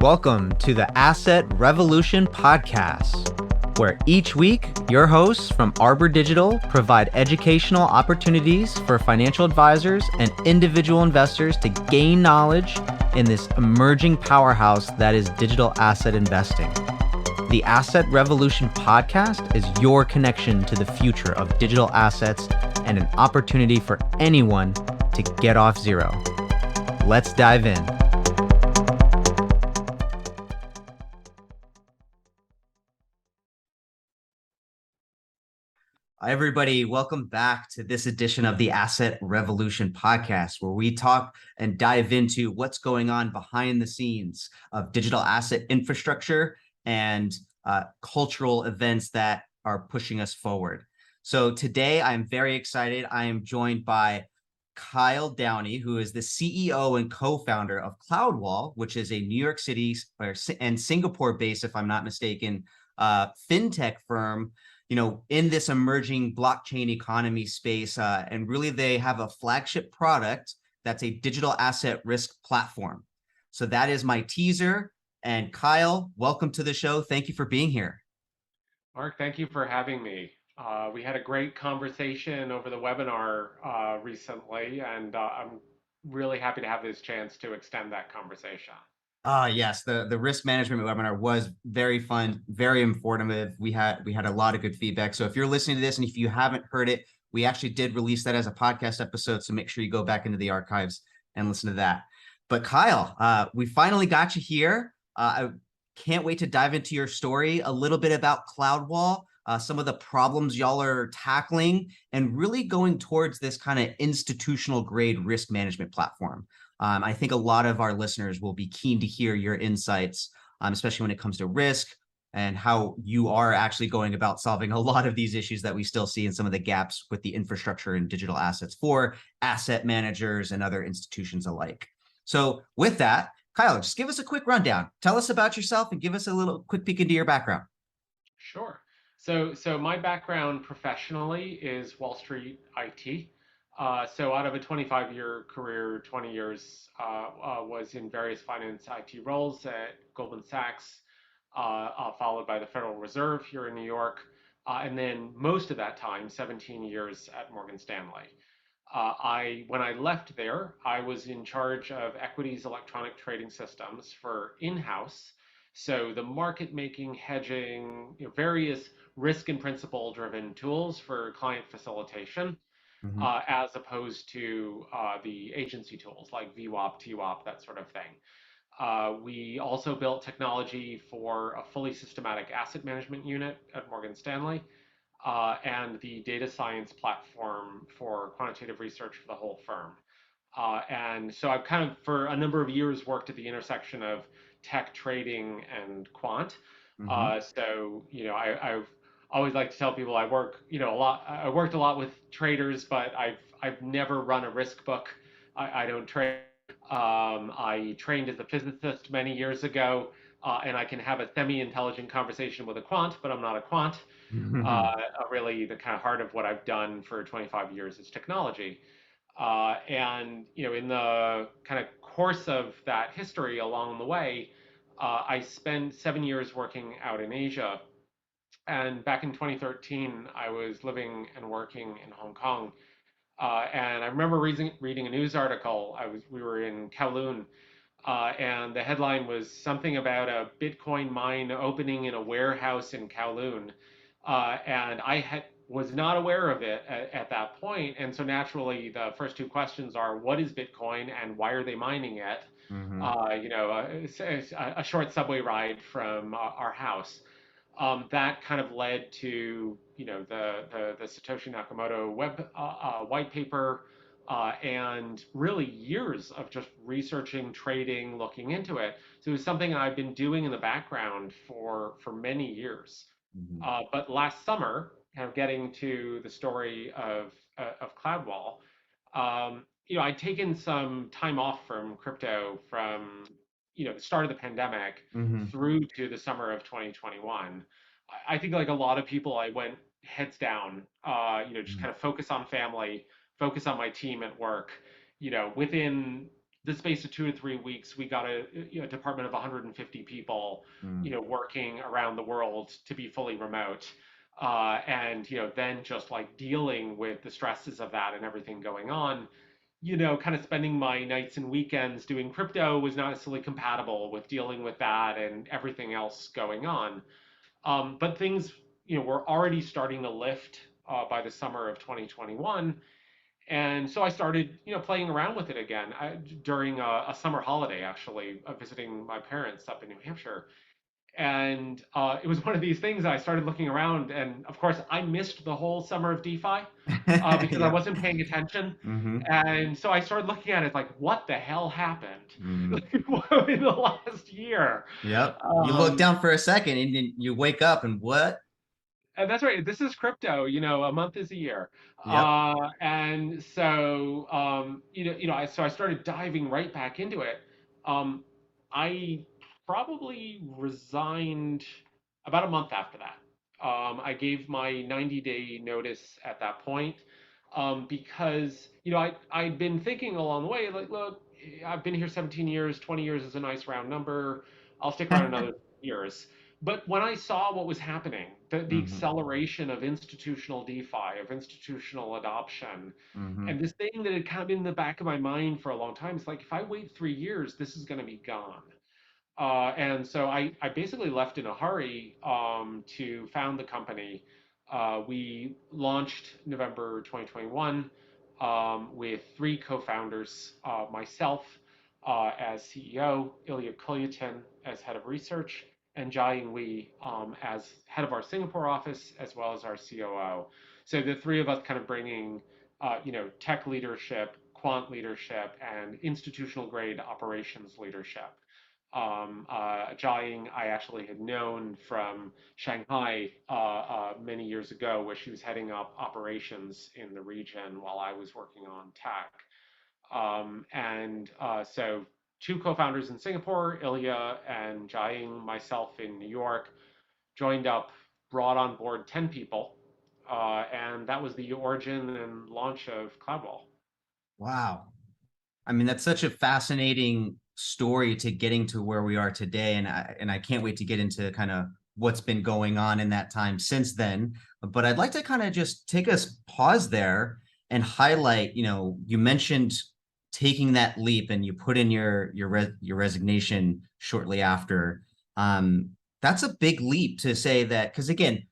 Welcome to the Asset Revolution podcast, where each week your hosts from Arbor Digital provide educational opportunities for financial advisors and individual investors to gain knowledge in this emerging powerhouse that is digital asset investing. The Asset Revolution podcast is your connection to the future of digital assets and an opportunity for anyone to get off zero. Let's dive in. Hi, everybody. Welcome back to this edition of the Asset Revolution podcast, where we talk and dive into what's going on behind the scenes of digital asset infrastructure and cultural events that are pushing us forward. So today I'm very excited. I am joined by Kyle Downey, who is the CEO and co-founder of Cloudwall, which is a New York City and Singapore-based, if I'm not mistaken, fintech firm, in this emerging blockchain economy space. And really, they have a flagship product that's a digital asset risk platform. So that is my teaser. And Kyle, welcome to the show. Thank you for being here. Mark, thank you for having me. We had a great conversation over the webinar recently, and I'm really happy to have this chance to extend that conversation. Yes, the risk management webinar was very fun, very informative. We had a lot of good feedback. So if you're listening to this and if you haven't heard it, we actually did release that as a podcast episode. So make sure you go back into the archives and listen to that. But Kyle, we finally got you here. I can't wait to dive into your story, a little bit about Cloudwall, some of the problems y'all are tackling, and really going towards this kind of institutional grade risk management platform. I think a lot of our listeners will be keen to hear your insights, especially when it comes to risk and how you are actually going about solving a lot of these issues that we still see in some of the gaps with the infrastructure and digital assets for asset managers and other institutions alike. So with that, Kyle, just give us a quick rundown. Tell us about yourself and give us a little quick peek into your background. Sure. So my background professionally is Wall Street IT. So out of a 25-year career, 20 years was in various finance IT roles at Goldman Sachs, followed by the Federal Reserve here in New York, and then most of that time, 17 years at Morgan Stanley. When I left there, I was in charge of equities electronic trading systems for in-house. So the market making, hedging, various risk and principle driven tools for client facilitation, as opposed to the agency tools like VWAP, TWAP, that sort of thing. We also built technology for a fully systematic asset management unit at Morgan Stanley, and the data science platform for quantitative research for the whole firm. And so I've kind of, for a number of years, worked at the intersection of tech trading and quant. I've always like to tell people I work, a lot. I worked a lot with traders, but I've never run a risk book. I don't trade. I trained as a physicist many years ago, and I can have a semi-intelligent conversation with a quant, but I'm not a quant. Really, the kind of heart of what I've done for 25 years is technology. In the kind of course of that history along the way, I spent 7 years working out in Asia. And back in 2013, I was living and working in Hong Kong. And I remember reading a news article. We were in Kowloon, and the headline was something about a Bitcoin mine opening in a warehouse in Kowloon. And was not aware of it at that point. And so naturally, the first two questions are, what is Bitcoin and why are they mining it? A short subway ride from our house. That kind of led to the Satoshi Nakamoto white paper, and really years of just researching, trading, looking into it. So it was something I've been doing in the background for many years. But last summer, kind of getting to the story of Cloudwall, I'd taken some time off from crypto from the start of the pandemic through to the summer of 2021. I think, like a lot of people, I went heads down, just kind of focus on family, focus on my team at work. Within the space of 2 to 3 weeks, we got a department of 150 people, Mm. working around the world to be fully remote. And then just like dealing with the stresses of that and everything going on, kind of spending my nights and weekends doing crypto was not necessarily compatible with dealing with that and everything else going on. But things, were already starting to lift by the summer of 2021. And so I started, playing around with it again during a summer holiday, actually, visiting my parents up in New Hampshire. And it was one of these things I started looking around. And of course, I missed the whole summer of DeFi because I Yep. wasn't paying attention. Mm-hmm. And so I started looking at it like, what the hell happened Mm. in the last year? Yep. You look Um, down for a second and then you wake up and what? And that's right. This is crypto. A month is a year. Yep. And so, so I started diving right back into it. Um, I probably resigned about a month after that. I gave my 90-day notice at that point, because, I'd been thinking along the way, like, look, I've been here 17 years, 20 years is a nice round number. I'll stick around another years. But when I saw what was happening, the Mm-hmm. acceleration of institutional DeFi, of institutional adoption, Mm-hmm. and this thing that had kind of been in the back of my mind for a long time, it's like, if I wait 3 years, this is going to be gone. And so I basically left in a hurry to found the company. We launched November 2021 with three co-founders, myself as CEO, Ilya Kulyatin as head of research, and Jiaying Wei as head of our Singapore office, as well as our COO. So the three of us kind of bringing, tech leadership, quant leadership, and institutional grade operations leadership. Jiaying, I actually had known from Shanghai many years ago, where she was heading up operations in the region while I was working on tech. And so, two co-founders in Singapore, Ilya and Jiaying, myself in New York, joined up, brought on board 10 people, and that was the origin and launch of Cloudwall. Wow. I mean, that's such a fascinating story to getting to where we are today. And I can't wait to get into kind of what's been going on in that time since then. But I'd like to kind of just take us pause there and highlight, you mentioned taking that leap and you put in your resignation shortly after. Um, that's a big leap to say that, because again,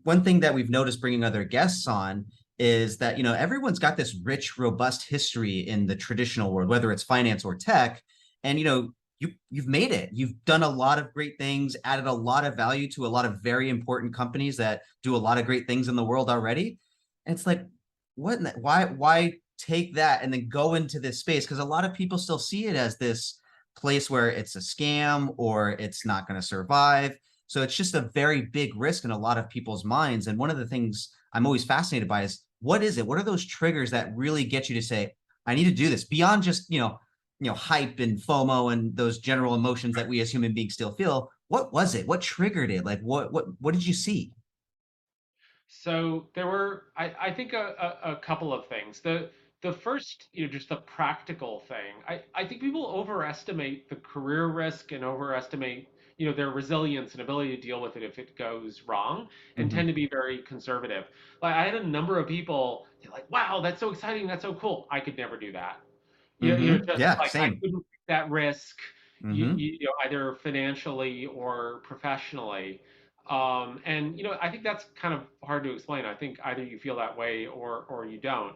one thing that we've noticed bringing other guests on is that everyone's got this rich, robust history in the traditional world, whether it's finance or tech, and you've made it. You've done a lot of great things, added a lot of value to a lot of very important companies that do a lot of great things in the world already. And it's like, why take that and then go into this space? Because a lot of people still see it as this place where it's a scam or it's not going to survive. So it's just a very big risk in a lot of people's minds. And one of the things I'm always fascinated by is, what is it? What are those triggers that really get you to say, I need to do this beyond just, hype and FOMO and those general emotions that we as human beings still feel? What was it? What triggered it? Like, what did you see? So there were, I think, a couple of things. The first, just the practical thing. I think people overestimate the career risk and overestimate, their resilience and ability to deal with it if it goes wrong, and Mm-hmm. tend to be very conservative. Like, I had a number of people, they're like, "Wow, that's so exciting, that's so cool. I could never do that." Mm-hmm. Just Yeah, like I same. couldn't take that risk, Mm-hmm. either financially or professionally. And I think that's kind of hard to explain. I think either you feel that way or you don't.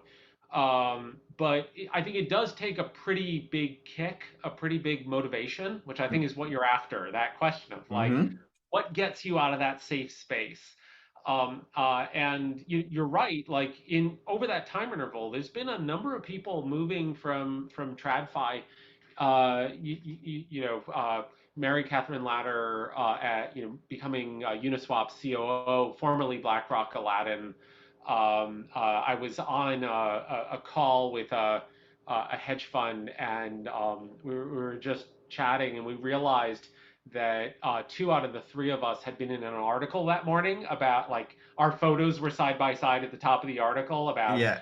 But I think it does take a pretty big kick, a pretty big motivation, which I think is what you're after. That question of like, Mm-hmm. what gets you out of that safe space? And you're right. Like, in over that time interval, there's been a number of people moving from TradFi. Mary Catherine Latter, at becoming Uniswap COO, formerly BlackRock Aladdin. I was on a call with a hedge fund, and we were just chatting, and we realized that two out of the three of us had been in an article that morning about, like, our photos were side by side at the top of the article about Yeah.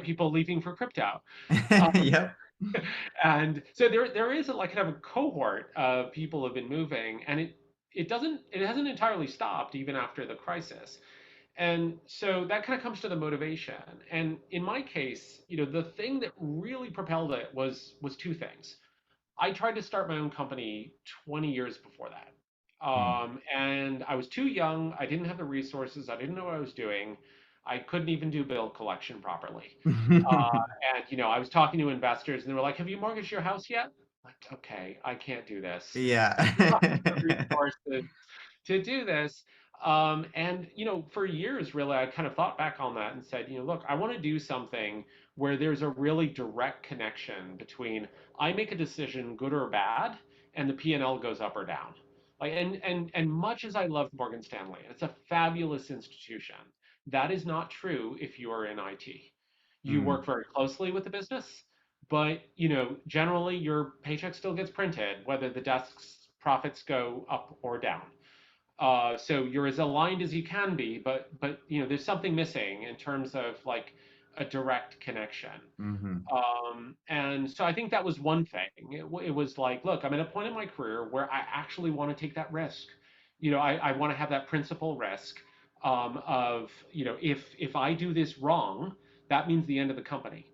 people leaving for crypto. Um, Yep. And so there is like kind of a cohort of people who have been moving, and it hasn't entirely stopped even after the crisis. And so that kind of comes to the motivation. And in my case, the thing that really propelled it was two things. I tried to start my own company 20 years before that. Mm. And I was too young. I didn't have the resources. I didn't know what I was doing. I couldn't even do bill collection properly. And I was talking to investors, and they were like, "Have you mortgaged your house yet?" I'm like, okay, I can't do this. I don't have the Yeah. resources to do this. And for years, really, I kind of thought back on that and said, look, I want to do something where there's a really direct connection between I make a decision, good or bad, and the P&L goes up or down. Like, and much as I love Morgan Stanley, it's a fabulous institution. That is not true if you are in IT. You Mm. work very closely with the business, but generally your paycheck still gets printed, whether the desk's profits go up or down. So you're as aligned as you can be, but there's something missing in terms of like a direct connection. Hmm. And so I think that was one thing. It was like, look, I'm at a point in my career where I actually want to take that risk. I want to have that principal risk of, if I do this wrong, that means the end of the company.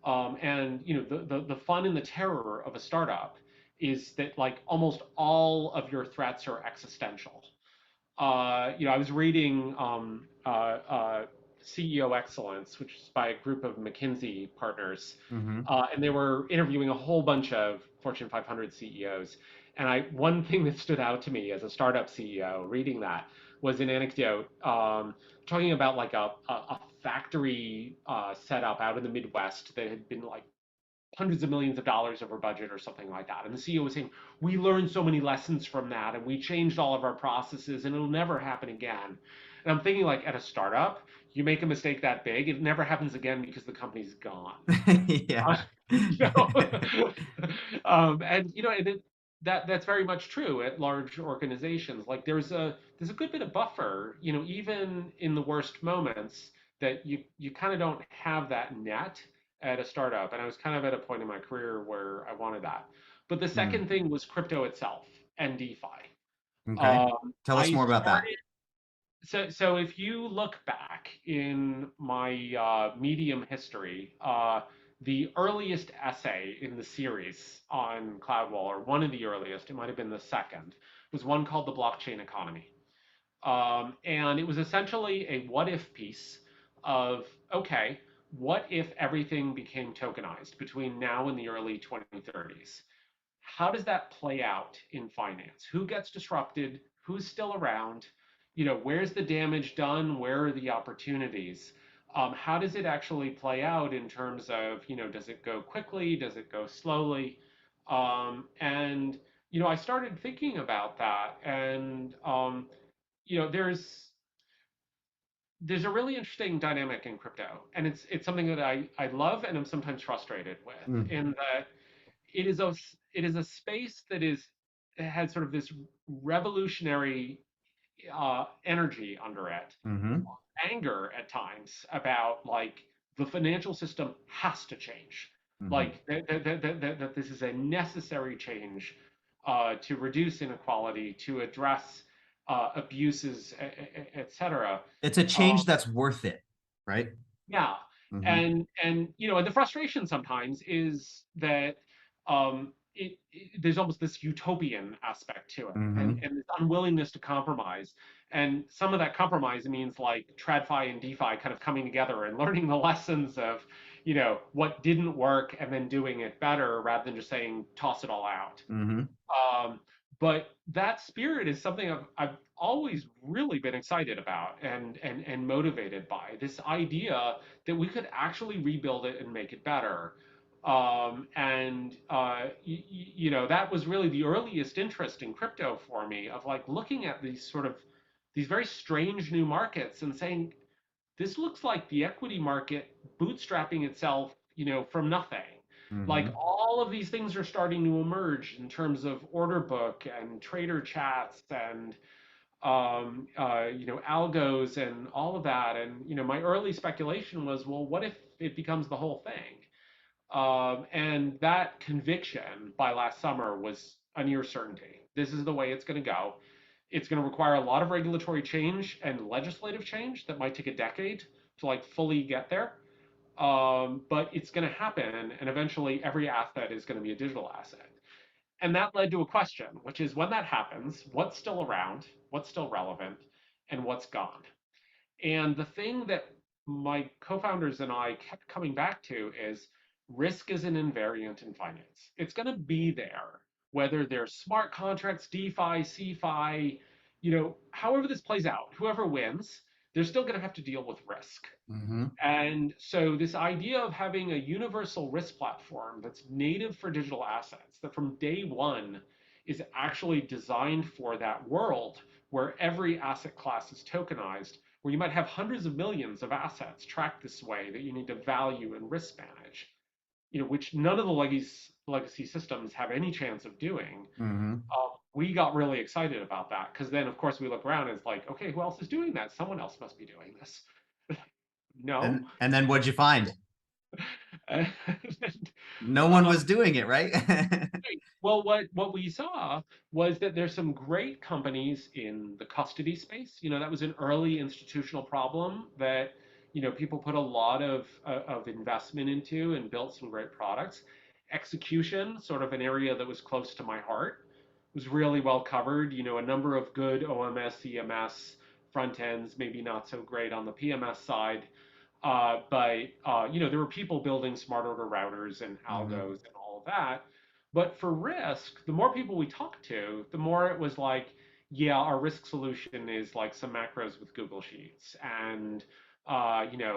And the fun and the terror of a startup is that like almost all of your threats are existential. I was reading CEO Excellence, which is by a group of McKinsey partners, Hmm. and they were interviewing a whole bunch of Fortune 500 CEOs. And one thing that stood out to me as a startup CEO reading that was an anecdote talking about like a factory setup out in the Midwest that had been like hundreds of millions of dollars over budget or something like that. And the CEO was saying, we learned so many lessons from that and we changed all of our processes and it'll never happen again. And I'm thinking like at a startup, you make a mistake that big, it never happens again because the company's gone. Uh, Yeah. you know, and that's very much true at large organizations. Like there's a good bit of buffer, even in the worst moments that you kind of don't have that net at a startup. And I was kind of at a point in my career where I wanted that. But the Mm. second thing was crypto itself and DeFi. Okay. Tell us I more about that. started so if you look back in my Medium history, the earliest essay in the series on Cloudwall, or one of the earliest, it might have been the second, was one called The Blockchain Economy. And it was essentially a what if piece of, okay, what if everything became tokenized between now and the early 2030s? How does that play out in finance? Who gets disrupted? Who's still around? Where's the damage done? Where are the opportunities? How does it actually play out in terms of, does it go quickly? Does it go slowly? And I started thinking about that, and there's a really interesting dynamic in crypto, and it's something that I love and I'm sometimes frustrated with, Mm. in that it is a it is a space that has sort of this revolutionary energy under it, Hmm. anger at times about like the financial system has to change, Hmm. like that this is a necessary change to reduce inequality, to address abuses, etc. It's a change that's worth it, right? Yeah, Hmm. and the frustration sometimes is that there's almost this utopian aspect to it, Hmm. and this unwillingness to compromise. And some of that compromise means like TradFi and DeFi kind of coming together and learning the lessons of, what didn't work and then doing it better rather than just saying toss it all out. Hmm. Um, but that spirit is something I've always really been excited about and motivated by, this idea that we could actually rebuild it and make it better. That was really the earliest interest in crypto for me, of like looking at these very strange new markets and saying, this looks like the equity market bootstrapping itself, from nothing. Like Hmm. all of these things are starting to emerge in terms of order book and trader chats and algos and all of that. And my early speculation was, well, what if it becomes the whole thing? And that conviction by last summer was a near certainty. This is the way it's going to go. It's going to require a lot of regulatory change and legislative change that might take a decade to like fully get there. But it's going to happen, and eventually every asset is going to be a digital asset. And that led to a question, which is when that happens, what's still around, what's still relevant, and what's gone? And the thing that my co-founders and I kept coming back to is risk is an invariant in finance. It's going to be there, whether they're smart contracts, DeFi, CeFi, however this plays out, whoever wins, they're still going to have to deal with risk. Hmm. And so this idea of having a universal risk platform that's native for digital assets, that from day one is actually designed for that world where every asset class is tokenized, where you might have hundreds of millions of assets tracked this way that you need to value and risk manage, which none of the legacy systems have any chance of doing. Hmm. We got really excited about that because then, of course, we look around and it's like, okay, who else is doing that? Someone else must be doing this. No. And then what'd you find? And, No one uh, was doing it, right? well, what we saw was that there's some great companies in the custody space. That was an early institutional problem that people put a lot of investment into and built some great products. Execution, sort of an area that was close to my heart, was really well covered. A number of good OMS, EMS front ends, maybe not so great on the PMS side. But there were people building smart order routers and Hmm. algos and all of that. But for risk, the more people we talked to, the more it was like, yeah, our risk solution is like some macros with Google Sheets, and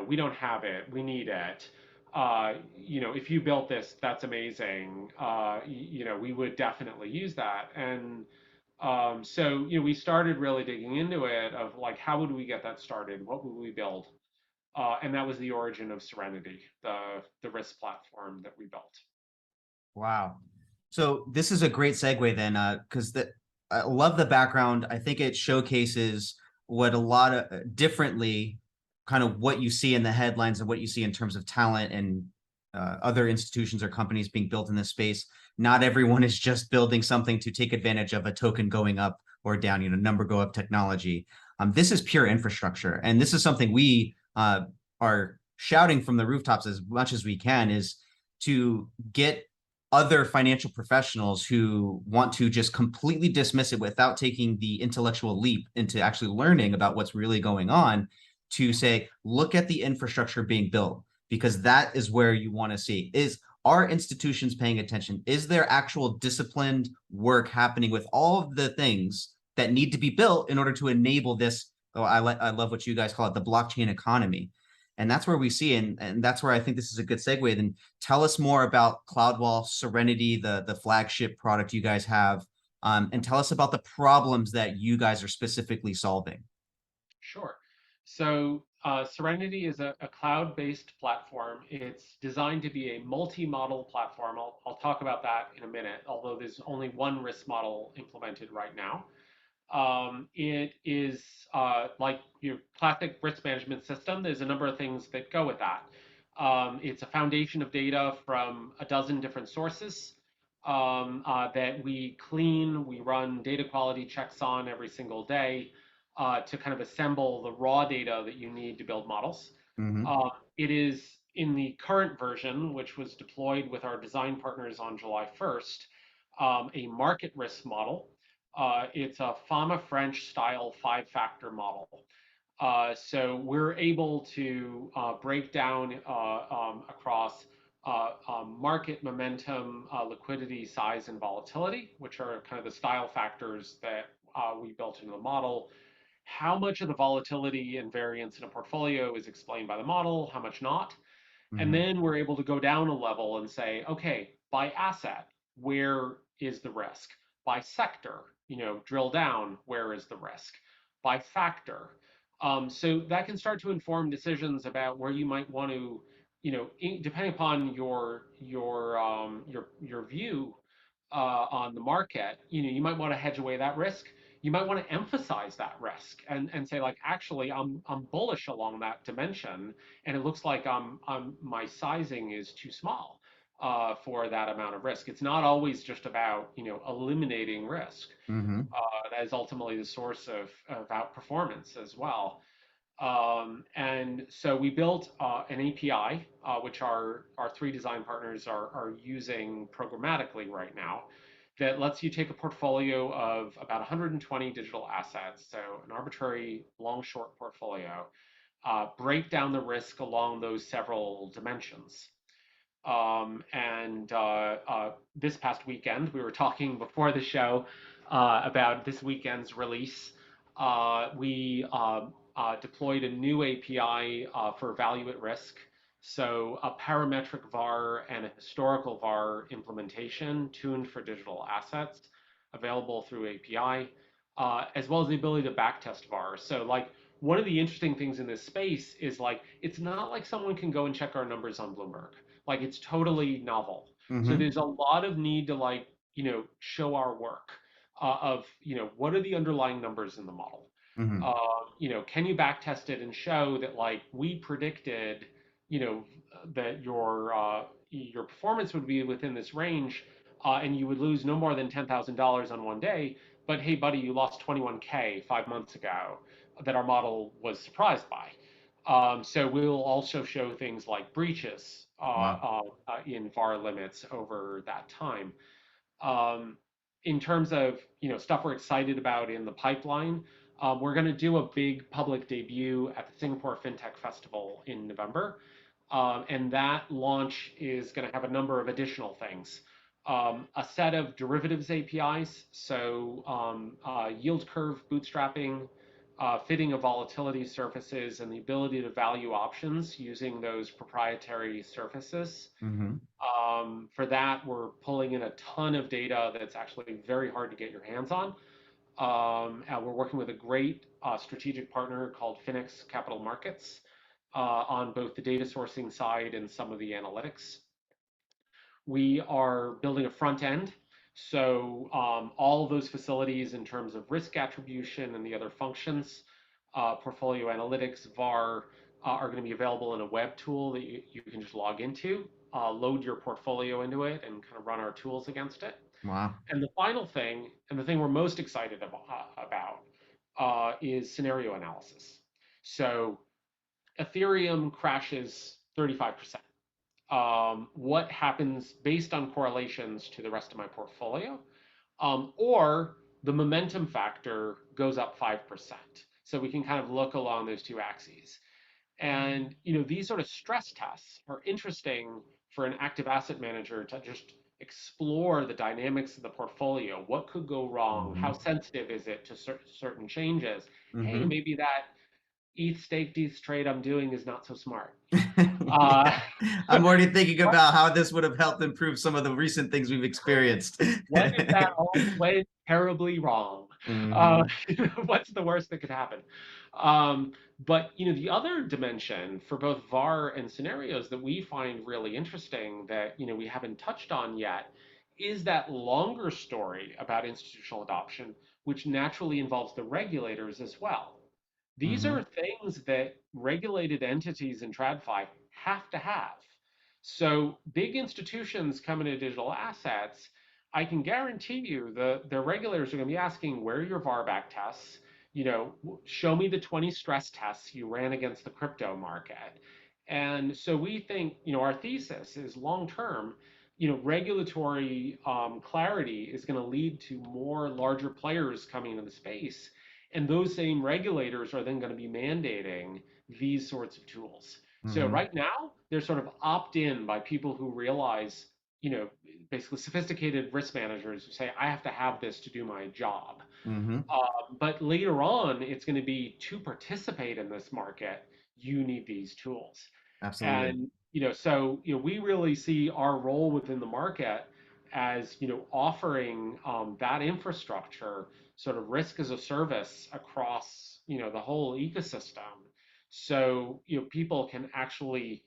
we don't have it, we need it. If you built this, that's amazing. We would definitely use that. And we started really digging into it of like, how would we get that started? What would we build? And that was the origin of Serenity, the risk platform that we built. Wow. So this is a great segue then, because I love the background. I think it showcases what a lot of differently kind of what you see in the headlines and what you see in terms of talent and other institutions or companies being built in this space. Not everyone is just building something to take advantage of a token going up or down, number go up technology. This is pure infrastructure, and this is something we are shouting from the rooftops as much as we can is to get other financial professionals who want to just completely dismiss it without taking the intellectual leap into actually learning about what's really going on to say, look at the infrastructure being built, because that is where you want to see is are institutions paying attention? Is there actual disciplined work happening with all of the things that need to be built in order to enable this? Oh, I love what you guys call it, the blockchain economy. And that's where we see, and that's where I think this is a good segue. Then tell us more about Cloudwall, Serenity, the flagship product you guys have, and tell us about the problems that you guys are specifically solving. Sure. So Serenity is a cloud-based platform. It's designed to be a multi-model platform. I'll talk about that in a minute, although there's only one risk model implemented right now. It is like your classic risk management system. There's a number of things that go with that. It's a foundation of data from a dozen different sources that we clean, we run data quality checks on every single day to kind of assemble the raw data that you need to build models. Mm-hmm. It is in the current version, which was deployed with our design partners on July 1st, a market risk model. It's a Fama French style 5-factor model. So we're able to break down across market momentum, liquidity, size, and volatility, which are kind of the style factors that we built into the model. How much of the volatility and variance in a portfolio is explained by the model, how much not. And Mm-hmm. then we're able to go down a level and say, okay, by asset, where is the risk? By sector, drill down, where is the risk? By factor. So that can start to inform decisions about where you might want to, depending upon your view on the market, you might want to hedge away that risk. You might want to emphasize that risk and say like, actually, I'm bullish along that dimension, and it looks like my sizing is too small. for that amount of risk. It's not always just about, eliminating risk. Mm-hmm. That is ultimately the source of outperformance as well. And so we built an API, which our three design partners are using programmatically right now, that lets you take a portfolio of about 120 digital assets, so an arbitrary long-short portfolio, break down the risk along those several dimensions. And this past weekend, we were talking before the show about this weekend's release. We deployed a new API for value at risk. So a parametric VAR and a historical VAR implementation tuned for digital assets available through API, as well as the ability to backtest VAR. So like one of the interesting things in this space is like it's not like someone can go and check our numbers on Bloomberg. Like it's totally novel. So Mm-hmm. there's a lot of need to like, show our work of, what are the underlying numbers in the model? Mm-hmm. Can you back test it and show that like we predicted, you know, that your performance would be within this range, and you would lose no more than $10,000 on one day. But hey, buddy, you lost 21K 5 months ago that our model was surprised by. So we'll also show things like breaches Wow. in VAR limits over that time. Um, in terms of stuff we're excited about in the pipeline, we're going to do a big public debut at the Singapore FinTech Festival in November, and that launch is going to have a number of additional things. A set of derivatives APIs, so yield curve bootstrapping, fitting of volatility surfaces, and the ability to value options using those proprietary surfaces. Mm-hmm. For that, we're pulling in a ton of data that's actually very hard to get your hands on. And we're working with a great strategic partner called Phoenix Capital Markets on both the data sourcing side and some of the analytics. We are building a front end. So all of those facilities in terms of risk attribution and the other functions, portfolio analytics, VAR, are going to be available in a web tool that you can just log into, load your portfolio into it, and kind of run our tools against it. Wow. And the final thing, and the thing we're most excited about, is scenario analysis. So Ethereum crashes 35%. What happens based on correlations to the rest of my portfolio, or the momentum factor goes up 5%. So we can kind of look along those two axes. And these sort of stress tests are interesting for an active asset manager to just explore the dynamics of the portfolio. What could go wrong? How Mm-hmm. sensitive is it to certain changes? Hey, Mm-hmm. maybe that ETH staked ETH trade I'm doing is not so smart. Uh, Yeah. I'm already thinking about how this would have helped improve some of the recent things we've experienced. what if that all went terribly wrong? Uh, Mm-hmm. what's the worst that could happen? Um, but the other dimension for both VAR and scenarios that we find really interesting that we haven't touched on yet is that longer story about institutional adoption, which naturally involves the regulators as well. These Mm-hmm. are things that regulated entities in TradFi have to have. So big institutions coming to digital assets, I can guarantee you the regulators are going to be asking where are your VAR back tests. Show me the 20 stress tests you ran against the crypto market. And so we think, our thesis is long term, regulatory clarity is going to lead to more larger players coming into the space. And those same regulators are then going to be mandating these sorts of tools. So Mm-hmm. right now, they're sort of opt in by people who realize, basically sophisticated risk managers who say, I have to have this to do my job. Mm-hmm. But later on, it's going to be to participate in this market, you need these tools. Absolutely. And so we really see our role within the market as offering that infrastructure, sort of risk as a service across the whole ecosystem, so people can actually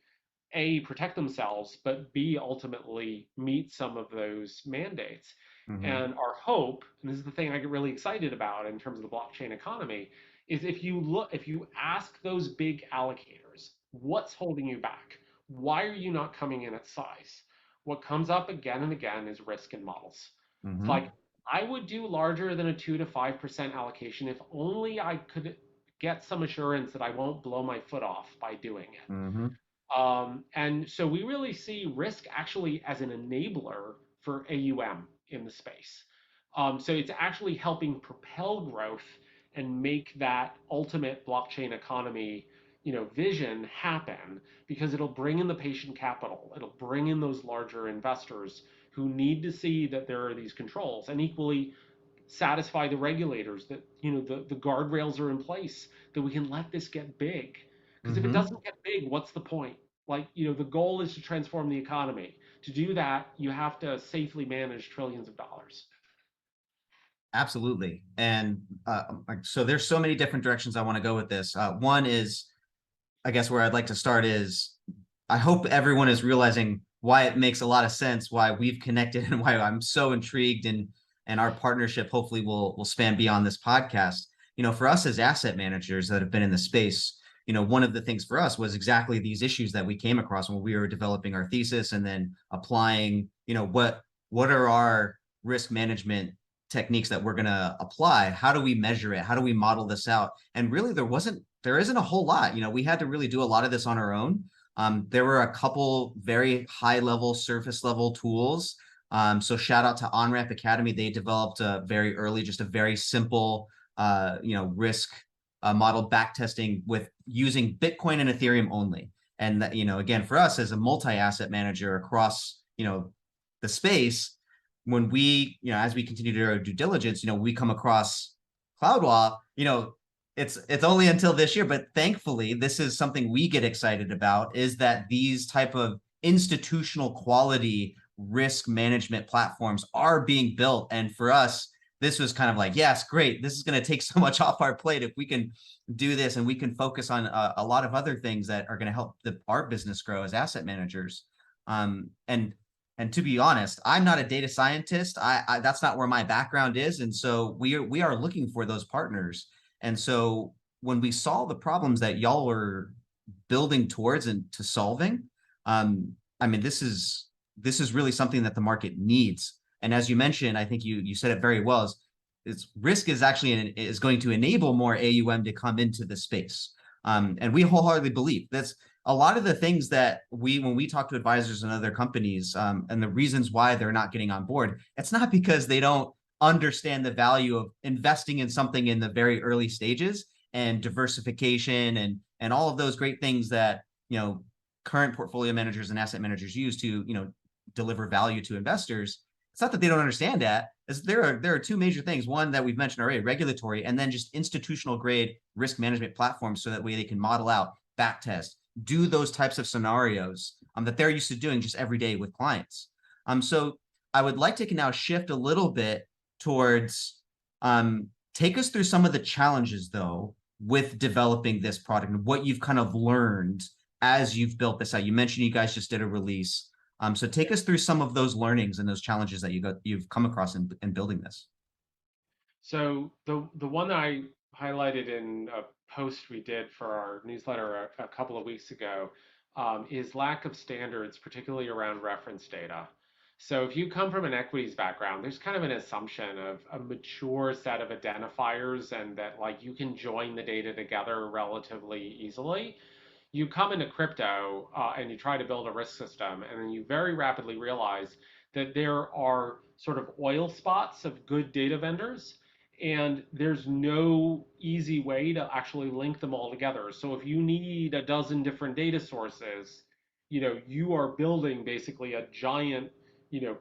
a protect themselves, but b ultimately meet some of those mandates. Mm-hmm. And our hope, and this is the thing I get really excited about in terms of the blockchain economy, is if you ask those big allocators, what's holding you back? Why are you not coming in at size? what comes up again and again is risk in models. It's Mm-hmm. like, I would do larger than a 2 to 5% allocation if only I could get some assurance that I won't blow my foot off by doing it. Mm-hmm. And so we really see risk actually as an enabler for AUM in the space. So it's actually helping propel growth and make that ultimate blockchain economy, vision happen, because it'll bring in the patient capital. It'll bring in those larger investors who need to see that there are these controls, and equally satisfy the regulators that the guardrails are in place, that we can let this get big. Because if it Mm-hmm. doesn't get big, what's the point? Like, the goal is to transform the economy. To do that, you have to safely manage trillions of dollars. Absolutely. And so there's so many different directions I want to go with this. One is, I guess, where I'd like to start is I hope everyone is realizing why it makes a lot of sense, why we've connected, and why I'm so intrigued, and our partnership hopefully will span beyond this podcast. For us as asset managers that have been in the space, one of the things for us was exactly these issues that we came across when we were developing our thesis and then applying, what are our risk management techniques that we're going to apply? How do we measure it? How do we model this out? And really, there isn't a whole lot. We had to really do a lot of this on our own. There were a couple very high level, surface level tools. So shout out to OnRamp Academy. They developed very early, just a very simple, risk model back testing with using Bitcoin and Ethereum only. And that, again, for us as a multi-asset manager across, the space, when we, as we continue to do our due diligence, we come across Cloudwall, it's only until this year, but thankfully this is something we get excited about, is that these type of institutional quality risk management platforms are being built. And for us, this was kind of like, yes, great, this is going to take so much off our plate if we can do this, and we can focus on a lot of other things that are going to help our business grow as asset managers. And to be honest, I'm not a data scientist. I that's not where my background is, and so we are looking for those partners. And so when we saw the problems that y'all were building towards and to solving, I mean, this is really something that the market needs. And as you mentioned, I think you said it very well. Is risk is actually is going to enable more AUM to come into the space. And we wholeheartedly believe that's a lot of the things that when we talk to advisors and other companies, and the reasons why they're not getting on board, it's not because they don't understand the value of investing in something in the very early stages and diversification and all of those great things that current portfolio managers and asset managers use to deliver value to investors. It's not that they don't understand that. There are two major things. One that we've mentioned already, regulatory, and then just institutional grade risk management platforms, so that way they can model out, back test, do those types of scenarios that they're used to doing just every day with clients. So I would like to now shift a little bit towards take us through some of the challenges though with developing this product and what you've kind of learned as you've built this out. You mentioned you guys just did a release. So take us through some of those learnings and those challenges that you've come across in building this. So the one that I highlighted in a post we did for our newsletter a couple of weeks ago, is lack of standards, particularly around reference data. So if you come from an equities background, there's kind of an assumption of a mature set of identifiers, and that like you can join the data together relatively easily. You come into crypto, and you try to build a risk system, and then you very rapidly realize that there are sort of oil spots of good data vendors, and there's no easy way to actually link them all together. So if you need a dozen different data sources, you are building basically a giant,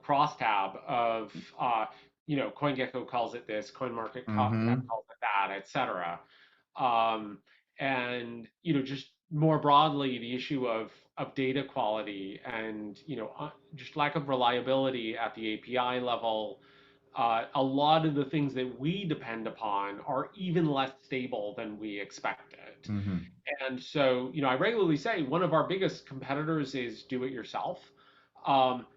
crosstab of, CoinGecko calls it this, CoinMarketCap Mm-hmm. calls it that, et cetera. Um, and just more broadly, the issue of data quality, and just lack of reliability at the API level. A lot of the things that we depend upon are even less stable than we expected. Mm-hmm. And so, I regularly say one of our biggest competitors is do it yourself.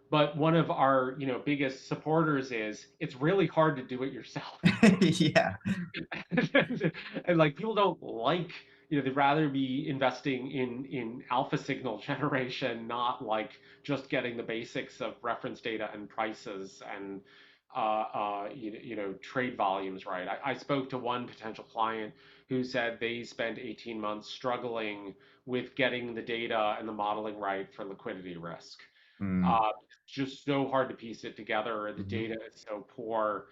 But one of our, biggest supporters is it's really hard to do it yourself. Yeah. And like, people don't like they'd rather be investing in alpha signal generation, not like just getting the basics of reference data and prices and trade volumes right. I spoke to one potential client who said they spent 18 months struggling with getting the data and the modeling right for liquidity risk. Mm, Uh, it's just so hard to piece it together. The hmm. data is so poor.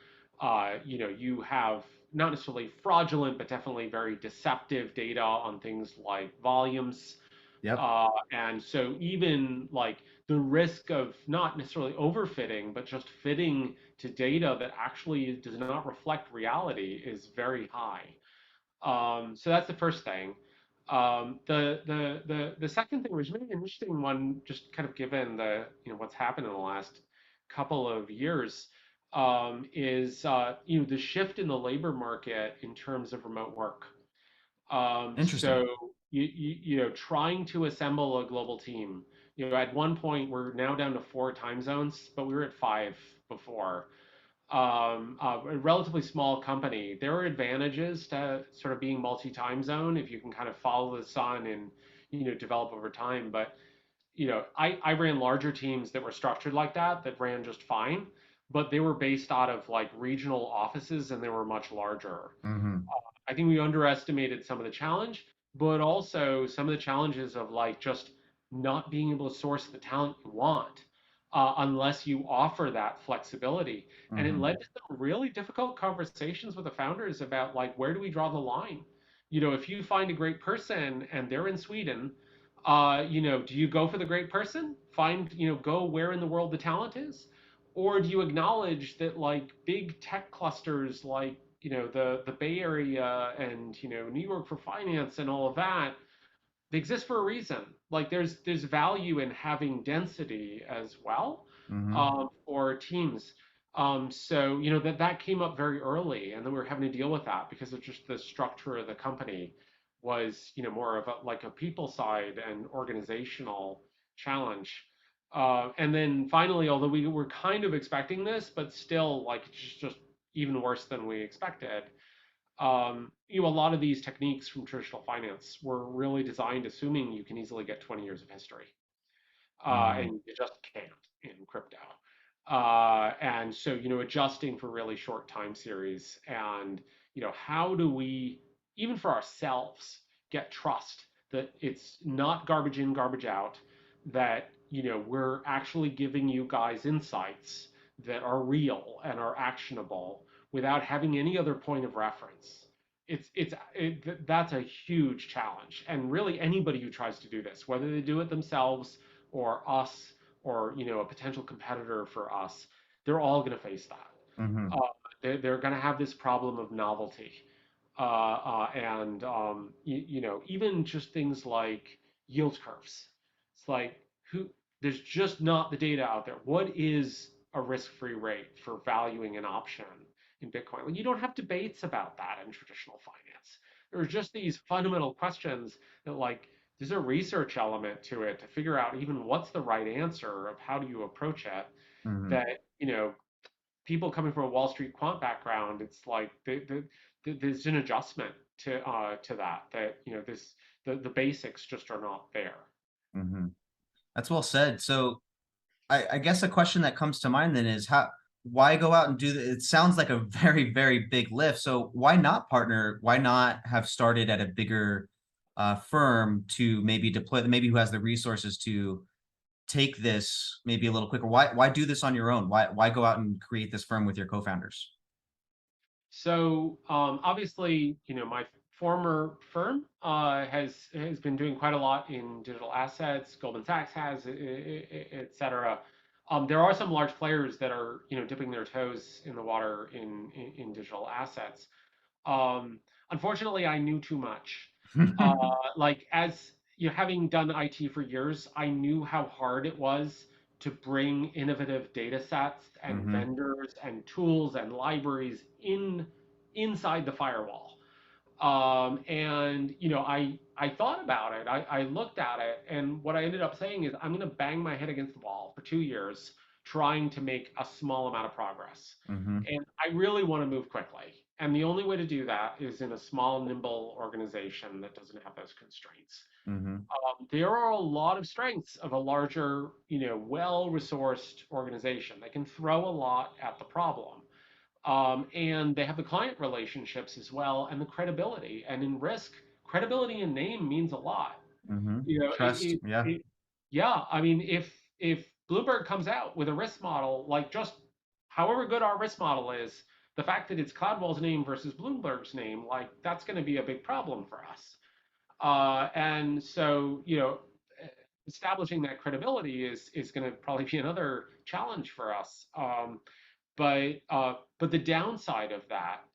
You have not necessarily fraudulent, but definitely very deceptive data on things like volumes. Yep. And so even like the risk of not necessarily overfitting, but just fitting to data that actually does not reflect reality is very high. So that's the first thing. The second thing, which is maybe an interesting one, just kind of given the what's happened in the last couple of years, is the shift in the labor market in terms of remote work. Interesting. So trying to assemble a global team. At one point we're now down to 4 time zones, but we were at 5 before. A relatively small company, there are advantages to sort of being multi-time zone if you can kind of follow the sun and develop over time. But I ran larger teams that were structured like that ran just fine, but they were based out of like regional offices and they were much larger. Hmm. I think we underestimated some of the challenge, but also some of the challenges of like just not being able to source the talent you want unless you offer that flexibility. And it Hmm. led to some really difficult conversations with the founders about like where do we draw the line? If you find a great person and they're in Sweden, do you go for the great person? Go where in the world the talent is? Or do you acknowledge that like big tech clusters like the Bay Area and New York for finance and all of that, they exist for a reason. Like there's value in having density as well Hmm. for teams. So that came up very early, and then we were having to deal with that because of just the structure of the company was more of like a people side and organizational challenge. And then finally, although we were kind of expecting this, but still like it's just even worse than we expected. A lot of these techniques from traditional finance were really designed assuming you can easily get 20 years of history, Hmm. and you just can't in crypto. And so, adjusting for really short time series, and how do we, even for ourselves, get trust that it's not garbage in, garbage out, that we're actually giving you guys insights that are real and are actionable without having any other point of reference. That's a huge challenge, and really anybody who tries to do this, whether they do it themselves or us or a potential competitor for us, they're all going to face that. Hmm. Uh, they're going to have this problem of novelty, and even just things like yield curves. It's like who there's just not the data out there. What is a risk-free rate for valuing an option in Bitcoin? Well, you don't have debates about that in traditional finance. There are just these fundamental questions that like there's a research element to it to figure out even what's the right answer of how do you approach it Hmm. that people coming from a Wall Street quant background, it's like there's an adjustment to that the basics just are not there. Hmm. That's well said. So I guess a question that comes to mind then is why go out and do that? It sounds like a very, very big lift. So why not partner? Why not have started at a bigger firm to maybe deploy, maybe who has the resources to take this maybe a little quicker? Why do this on your own? Why go out and create this firm with your co-founders? So obviously, my former firm has been doing quite a lot in digital assets. Goldman Sachs has, et cetera. There are some large players that are dipping their toes in the water in digital assets. Um, Unfortunately, I knew too much. Uh, like as having done IT for years, I knew how hard it was to bring innovative data sets and Hmm. vendors and tools and libraries inside the firewall. And I thought about it. I looked at it, and what I ended up saying is I'm going to bang my head against the wall for 2 years trying to make a small amount of progress. Hmm. And I really want to move quickly. And the only way to do that is in a small, nimble organization that doesn't have those constraints. Hmm. There are a lot of strengths of a larger, well-resourced organization. They can throw a lot at the problem. And they have the client relationships as well and the credibility. And in risk, credibility and name means a lot. Hmm. You know, Trust. Yeah. yeah, I mean, if Bloomberg comes out with a risk model, like just however good our risk model is, the fact that it's Cloudwall's name versus Bloomberg's name, like that's going to be a big problem for us. And so, establishing that credibility is going to probably be another challenge for us. But the downside of that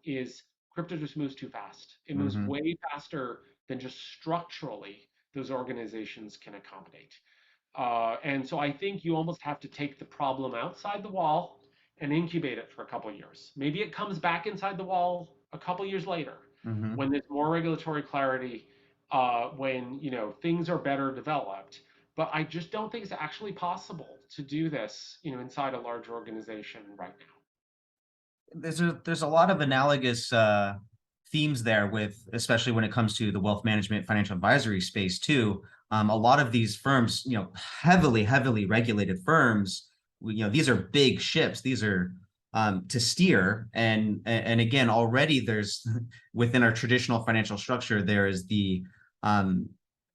is crypto just moves too fast. It moves Hmm. way faster than just structurally those organizations can accommodate. And so I think you almost have to take the problem outside the wall and incubate it for a couple of years. Maybe it comes back inside the wall a couple of years later Hmm. when there's more regulatory clarity, when things are better developed. But I just don't think it's actually possible to do this, inside a large organization right now. There's a lot of analogous themes there with, especially when it comes to the wealth management financial advisory space too. A lot of these firms, heavily regulated firms, these are big ships. These are to steer, and again, already there's within our traditional financial structure, there is the um,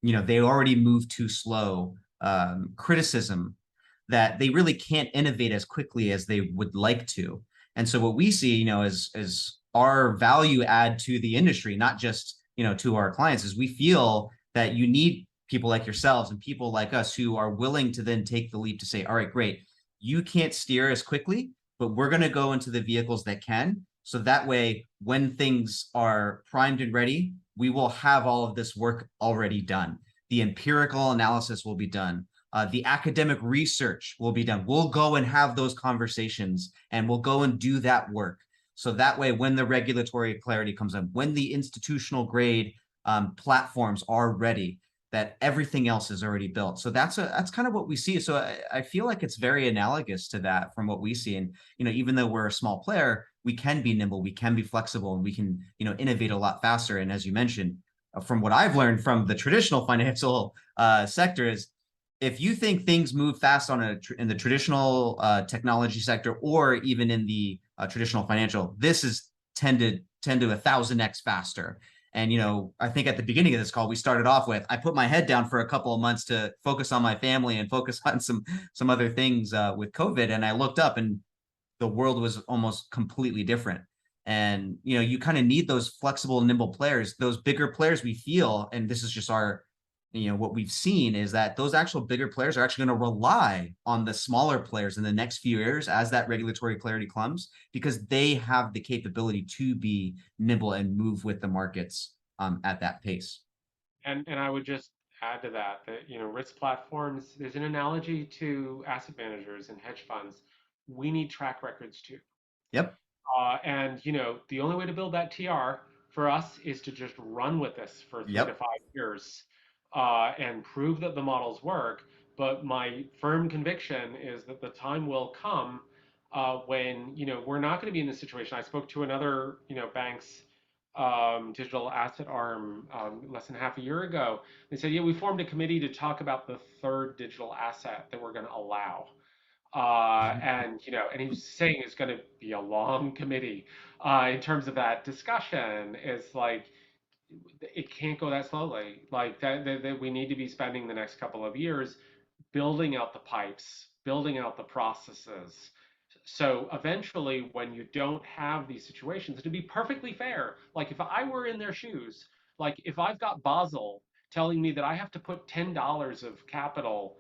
they already move too slow criticism that they really can't innovate as quickly as they would like to. And so what we see, as our value add to the industry, not just, to our clients, is we feel that you need people like yourselves and people like us who are willing to then take the leap to say, all right, great, you can't steer as quickly, but we're going to go into the vehicles that can. So that way, when things are primed and ready, we will have all of this work already done. The empirical analysis will be done. The academic research will be done. We'll go and have those conversations and we'll go and do that work. So that way, when the regulatory clarity comes in, when the institutional grade platforms are ready, that everything else is already built. So that's kind of what we see. So I feel like it's very analogous to that from what we see. And even though we're a small player, we can be nimble, we can be flexible, and we can innovate a lot faster. And as you mentioned, from what I've learned from the traditional financial sector is if you think things move fast in the traditional technology sector or even in the traditional financial, this is 10 to 1,000x faster. And I think at the beginning of this call, we started off with I put my head down for a couple of months to focus on my family and focus on some other things with COVID, and I looked up and the world was almost completely different. And you kind of need those flexible, nimble players, those bigger players. We feel, and this is just our what we've seen is that those actual bigger players are actually going to rely on the smaller players in the next few years as that regulatory clarity comes, because they have the capability to be nimble and move with the markets at that pace. And I would just add to that risk platforms, there's an analogy to asset managers and hedge funds. We need track records too. Yep. And the only way to build that TR for us is to just run with this for 3 to 5 years and prove that the models work. But my firm conviction is that the time will come when we're not going to be in this situation. I spoke to another bank's digital asset arm less than half a year ago. They said, yeah, we formed a committee to talk about the third digital asset that we're going to allow. And he was saying it's going to be a long committee in terms of that discussion. It's like it can't go that slowly. Like that we need to be spending the next couple of years building out the pipes, building out the processes. So eventually, when you don't have these situations, to be perfectly fair, like if I were in their shoes, like if I've got Basel telling me that I have to put $10 of capital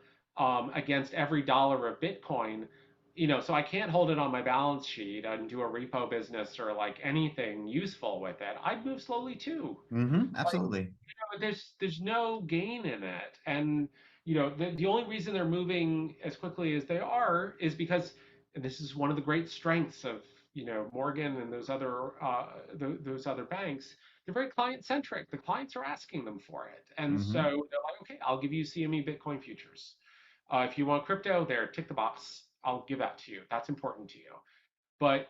against every dollar of Bitcoin, so I can't hold it on my balance sheet and do a repo business or like anything useful with it. I'd move slowly too. Like, Absolutely. there's no gain in it, and the only reason they're moving as quickly as they are is because, and this is one of the great strengths of Morgan and those other banks. They're very client centric. The clients are asking them for it, and so Hmm. they're like, okay, I'll give you CME Bitcoin futures. If you want crypto, there, tick the box. I'll give that to you. That's important to you. But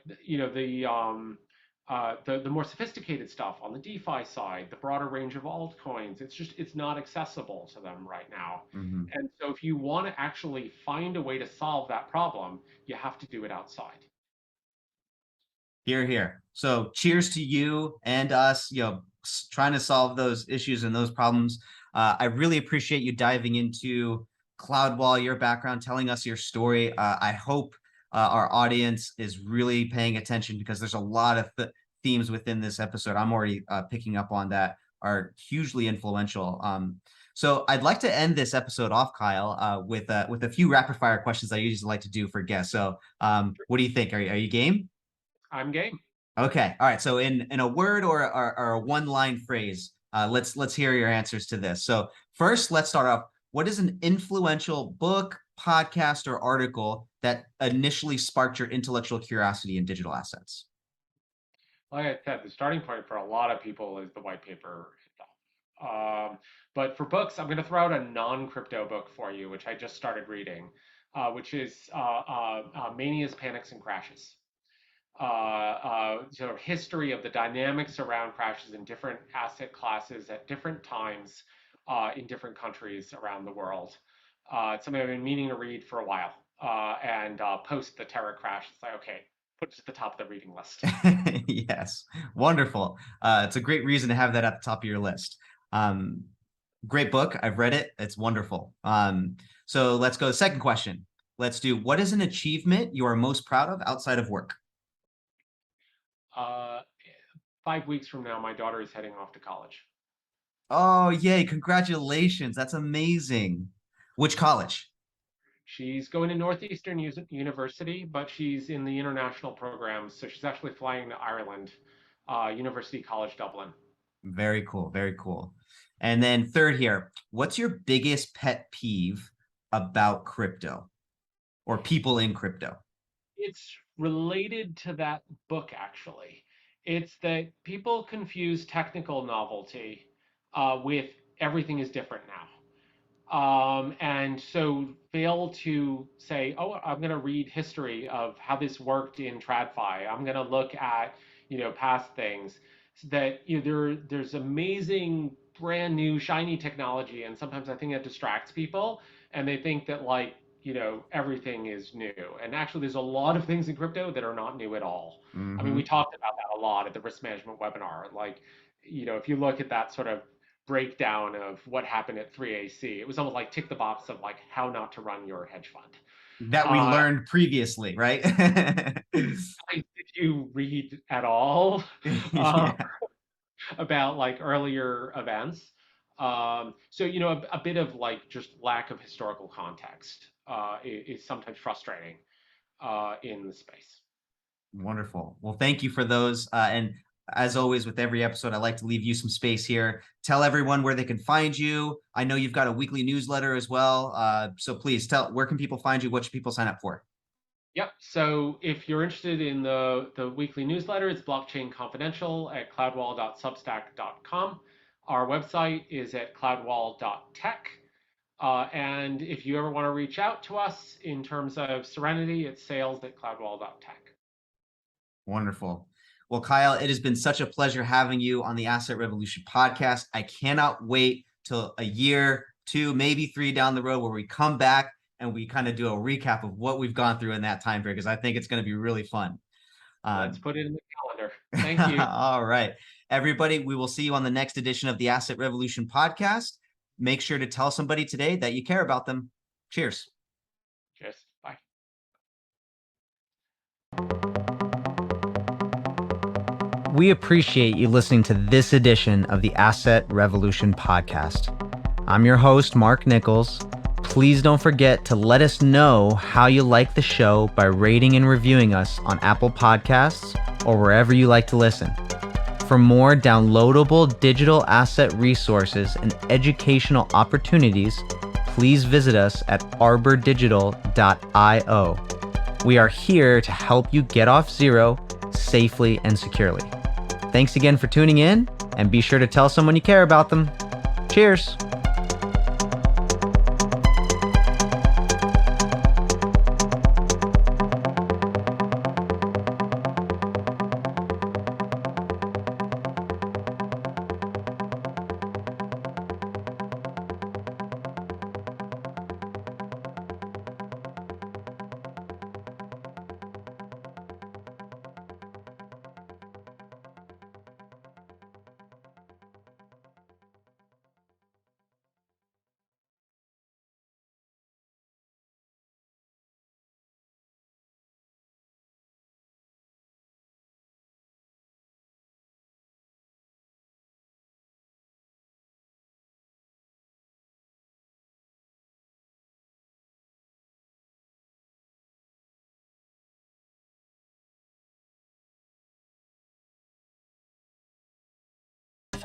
The more sophisticated stuff on the DeFi side, the broader range of altcoins, it's not accessible to them right now. Mhm. And so if you want to actually find a way to solve that problem, you have to do it outside. Here, here. So cheers to you and us, trying to solve those issues and those problems. I really appreciate you diving into Cloudwall, your background, telling us your story. I hope our audience is really paying attention because there's a lot of themes within this episode. I'm already picking up on that are hugely influential. So I'd like to end this episode off, Kyle, with a few rapid fire questions I usually like to do for guests. So what do you think? Are you game? I'm game. Okay. All right. So in a word or a one line phrase, let's hear your answers to this. So first, let's start off. What is an influential book, podcast, or article that initially sparked your intellectual curiosity in digital assets? Like I said, the starting point for a lot of people is the white paper itself. But for books, I'm going to throw out a non-crypto book for you, which I just started reading, which is Manias, Panics, and Crashes. Sort of history of the dynamics around crashes in different asset classes at different times in different countries around the world. It's something I've been meaning to read for a while, and post the Terra crash. It's like, okay, put it at the top of the reading list. Yes. Wonderful. It's a great reason to have that at the top of your list. Um, Great book. I've read it. It's wonderful. So let's go. Second question. Let's do what is an achievement you are most proud of outside of work? Uh, 5 weeks from now, my daughter is heading off to college. Oh, yay. Congratulations. That's amazing. Which college? She's going to Northeastern University, but she's in the international programs, so she's actually flying to Ireland, University College Dublin. Very cool. Very cool. And then third here, what's your biggest pet peeve about crypto or people in crypto? It's related to that book, actually. It's that people confuse technical novelty with everything is different now. And so fail to say, oh, I'm going to read history of how this worked in TradFi. I'm going to look at, past things. So that there's amazing, brand new, shiny technology, and sometimes I think that distracts people, and they think that everything is new. And actually, there's a lot of things in crypto that are not new at all. I mean, we Hmm. talked about that a lot at the risk management webinar. Like, if you look at that sort of breakdown of what happened at 3AC. It was almost like tick the box of like how not to run your hedge fund. That we Uh, learned previously, right? did you read at all uh, Yeah. about like earlier events? So a bit of like just lack of historical context is sometimes frustrating in the space. Wonderful. Well, thank you for those. And as always, with every episode, I like to leave you some space here. Tell everyone where they can find you. I know you've got a weekly newsletter as well. So please tell where can people find you? What should people sign up for? Yep. So if you're interested in the weekly newsletter, it's Blockchain Confidential at cloudwall.substack.com. Our website is at cloudwall.tech. And if you ever want to reach out to us in terms of Serenity, it's sales@cloudwall.tech. Wonderful. Well, Kyle, it has been such a pleasure having you on the Asset Revolution podcast. I cannot wait till a year, two, maybe three down the road where we come back and we kind of do a recap of what we've gone through in that time period, because I think it's going to be really fun. Let's put it in the calendar. Thank you. All right. Everybody, we will see you on the next edition of the Asset Revolution podcast. Make sure to tell somebody today that you care about them. Cheers. Cheers. Bye. We appreciate you listening to this edition of the Asset Revolution podcast. I'm your host, Marc Nichols. Please don't forget to let us know how you like the show by rating and reviewing us on Apple Podcasts or wherever you like to listen. For more downloadable digital asset resources and educational opportunities, please visit us at arbordigital.io. We are here to help you get off zero safely and securely. Thanks again for tuning in, and be sure to tell someone you care about them. Cheers.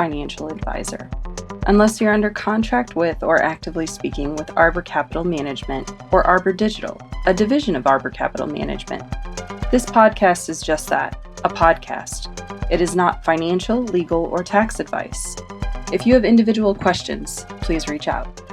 financial advisor. Unless you're under contract with or actively speaking with Arbor Capital Management or Arbor Digital, a division of Arbor Capital Management. This podcast is just that, a podcast. It is not financial, legal, or tax advice. If you have individual questions, please reach out.